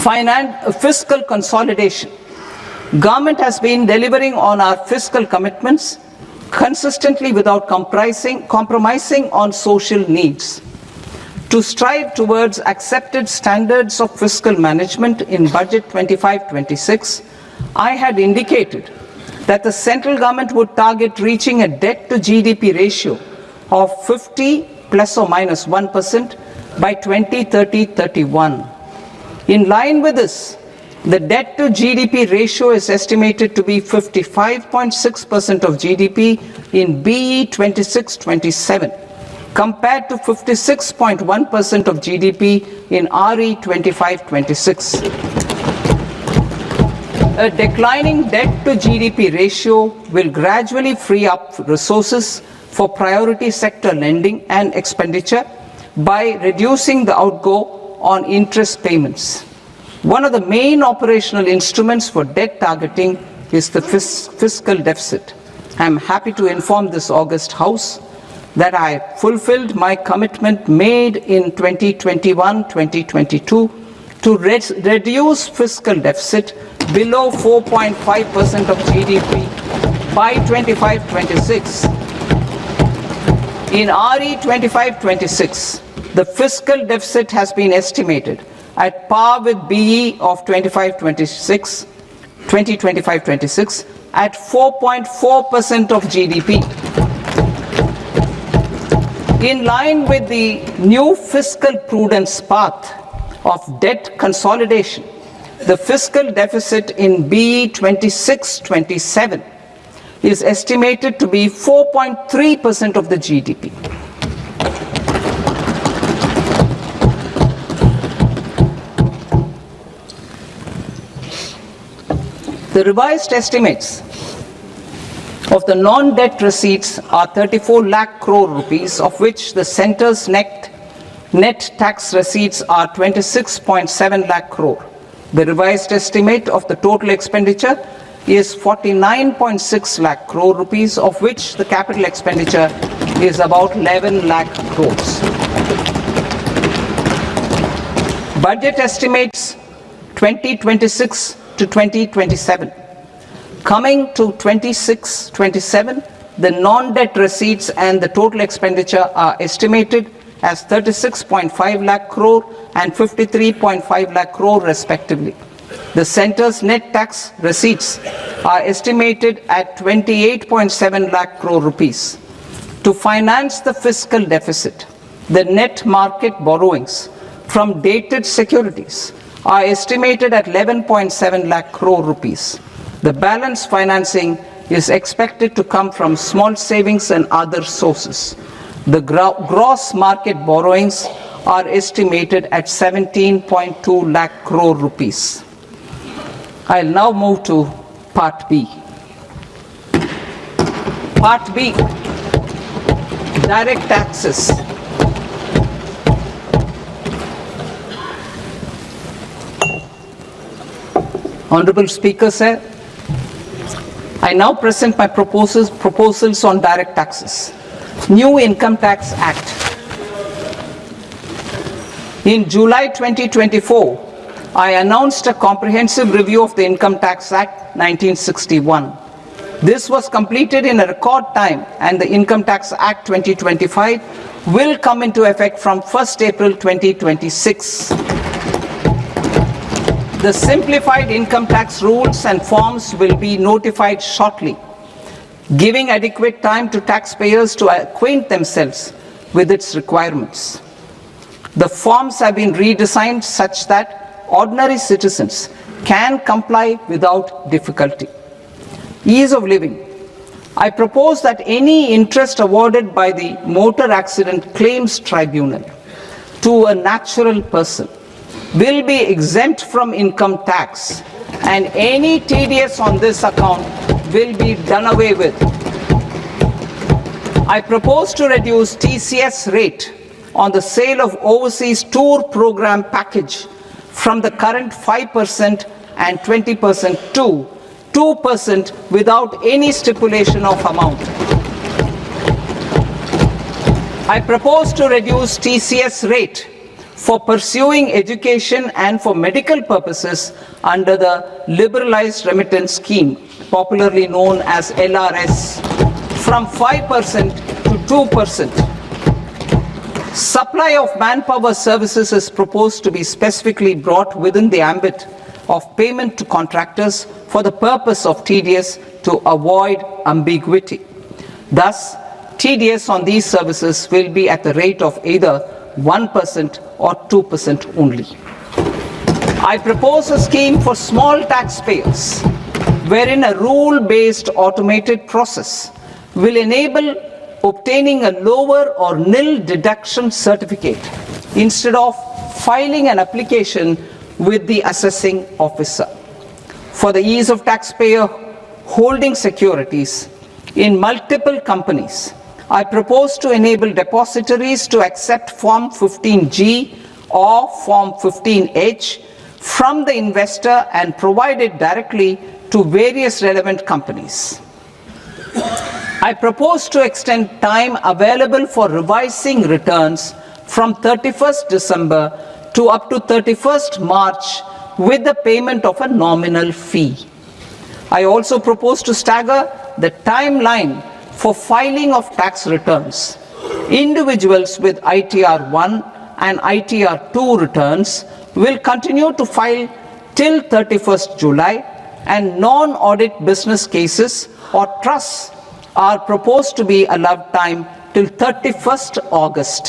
Fiscal consolidation. Government has been delivering on our fiscal commitments consistently without compromising on social needs. To strive towards accepted standards of fiscal management in Budget 25-26, I had indicated that the central government would target reaching a debt to GDP ratio of 50 plus or minus 1% by 2030-31. In line with this, the debt to GDP ratio is estimated to be 55.6% of GDP in BE 26-27, compared to 56.1% of GDP in RE 25-26. A declining debt to GDP ratio will gradually free up resources for priority sector lending and expenditure by reducing the outgo on interest payments. One of the main operational instruments for debt targeting is the fiscal deficit. I am happy to inform this august House that I fulfilled my commitment made in 2021-2022 to reduce fiscal deficit below 4.5% of GDP by 25-26. In RE 25-26, the fiscal deficit has been estimated at par with BE of 2025-26 at 4.4% of GDP. In line with the new fiscal prudence path of debt consolidation, the fiscal deficit in BE 26-27 is estimated to be 4.3% of the GDP. The revised estimates of the non-debt receipts are 34 lakh crore rupees, of which the centre's net tax receipts are 26.7 lakh crore. The revised estimate of the total expenditure is 49.6 lakh crore rupees, of which the capital expenditure is about 11 lakh crores. Budget estimates 2026 to 2027. Coming to 26-27, the non-debt receipts and the total expenditure are estimated as 36.5 lakh crore and 53.5 lakh crore respectively. The centre's net tax receipts are estimated at 28.7 lakh crore rupees. To finance the fiscal deficit, the net market borrowings from dated securities are estimated at 11.7 lakh crore rupees. The balance financing is expected to come from small savings and other sources. The gross market borrowings are estimated at 17.2 lakh crore rupees. I'll now move to Part B. Part B, direct taxes. Honorable Speaker, sir, I now present my proposals on direct taxes. New Income Tax Act. In July 2024, I announced a comprehensive review of the Income Tax Act 1961. This was completed in a record time, and the Income Tax Act 2025 will come into effect from 1st April 2026. The simplified income tax rules and forms will be notified shortly, giving adequate time to taxpayers to acquaint themselves with its requirements. The forms have been redesigned such that ordinary citizens can comply without difficulty. Ease of living. I propose that any interest awarded by the Motor Accident Claims Tribunal to a natural person will be exempt from income tax, and any TDS on this account will be done away with. I propose to reduce TCS rate on the sale of overseas tour program package from the current 5% and 20% to 2% without any stipulation of amount. I propose to reduce TCS rate for pursuing education and for medical purposes under the Liberalized Remittance Scheme, popularly known as LRS, from 5% to 2%. Supply of manpower services is proposed to be specifically brought within the ambit of payment to contractors for the purpose of TDS to avoid ambiguity. Thus, TDS on these services will be at the rate of either 1% or 2% only. I propose a scheme for small taxpayers wherein a rule-based automated process will enable obtaining a lower or nil deduction certificate instead of filing an application with the assessing officer. For the ease of taxpayer holding securities in multiple companies, I propose to enable depositories to accept Form 15G or Form 15H from the investor and provide it directly to various relevant companies. I propose to extend time available for revising returns from 31st December to up to 31st March with the payment of a nominal fee. I also propose to stagger the timeline for filing of tax returns. Individuals with ITR 1 and ITR 2 returns will continue to file till 31st July, and non-audit business cases or trusts are proposed to be allowed time till 31st August.